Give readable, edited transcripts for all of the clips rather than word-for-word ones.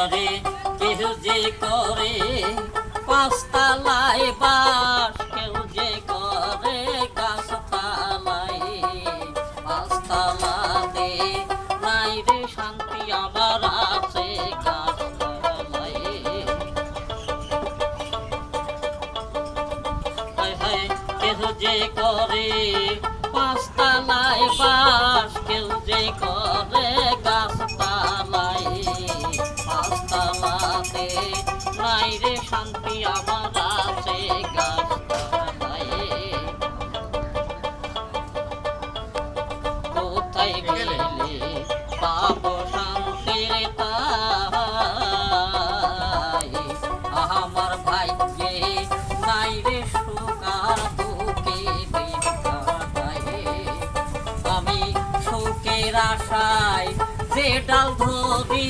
আরে কেহ যে করে পাঁচতলায় বাস, কেউ যে করে গাছতলায়। পাঁচতলাতে নাই রে শান্তি, আমার আছে গাছতলায়। কেউ যে করে পাঁচতলায় বাস, কেউ যে করে গাছতলায়। পাঁচতলাতে নাই রে শান্তি, আমার আছে গাছতলায়। কোথায় গেলে পাবো শান্তির ঠাই, আমার ভাগ্যে নাই রে সুখ আর দুঃখে দিনকাটাই। আমি সুখের আশায় যে ডাল ধরি,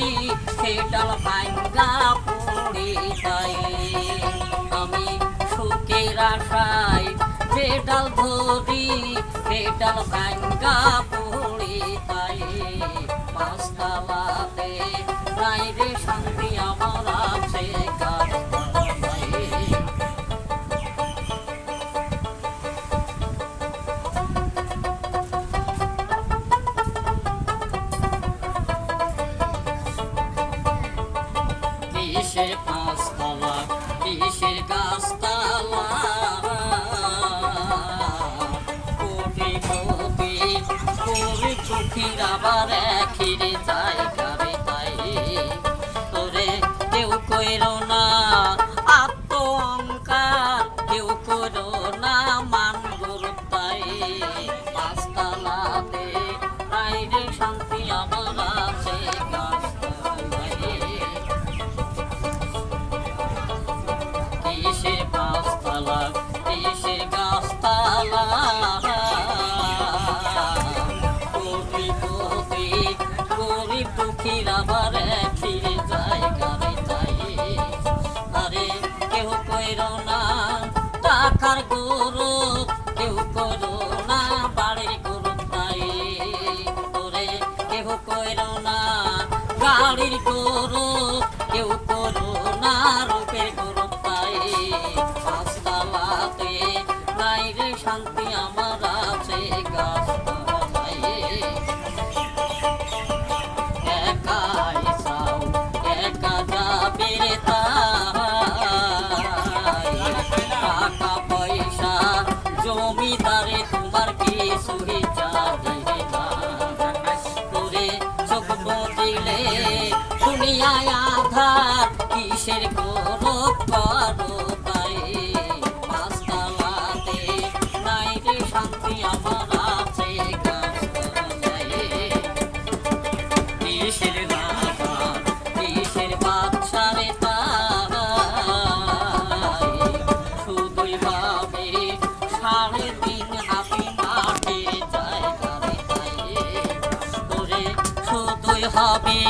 সে ডাল ভাঙ্গা পড়ে যাই। আমি সুখের আশায় যে ডাল ধরি, সে ডাল ভাঙ্গা পড়ে যাই। পাঁচতলাতে নাই রে শান্তি, আমার আছে গাছতলায়। কিসের পাঁচতলা, কিসের গাছতলা, কোটি কোটি করে চোখের আবার এখির জায়গা রে তাই। তোরে কেউ কইরো না আত্ম অহংকার, কেউ করো না মান গরুতাই। পাঁচতলাতে নাই রে শান্তি, আমার আছে গাছতলায়। কিসের পাঁচতলা, কিসের গাছতলা, কোটি কোটি গরিব দুঃখীর আবার ফিরে জায়গা রে তাই। আরে কেউ কইরো না টাকার গরু, কেউ করো না বাড়ির গরু তাই। তোরে কেউ কইরো না গাড়ির গরু, কেউ করো না রূপের গরু তাই। পাঁচতলাতে নাই রে শান্তি, আমার আছে গাছতলায়। একাই চাও একা যাবে রে তাই, টাকা পয়সা জমিদারে তোমার কিছুই চাই না। তোরে চোখ বুঝিলে দুনিয়ায় আধার, কিসের গৌরব করো তাই। পাঁচতলাতে নাই রে শান্তি, আমার আছে গাছতলায়। কিসের রাজা, কিসের বাদশা রে তাই, শুধুই ভাবে সাড়ে তিন হাতি মাটির জায়গা রে তাই। তোরে শুধুই হবে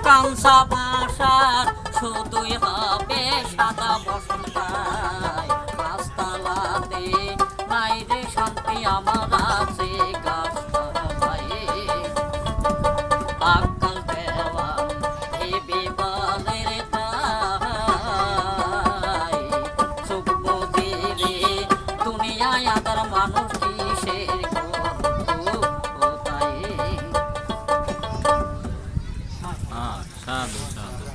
কাঁচা বাসার, শুধুই হবে সাদা বসন্তায়। পাঁচতলাতে নাই রে শান্তি, আমার আছে গাছতলায়। আক্কাল দেওয়ান ভেবে বলে রে তাই, চোখ বুঝিলে দুনিয়ায় আদার মানুষ কিসের কোথায়। সাধু সাধু।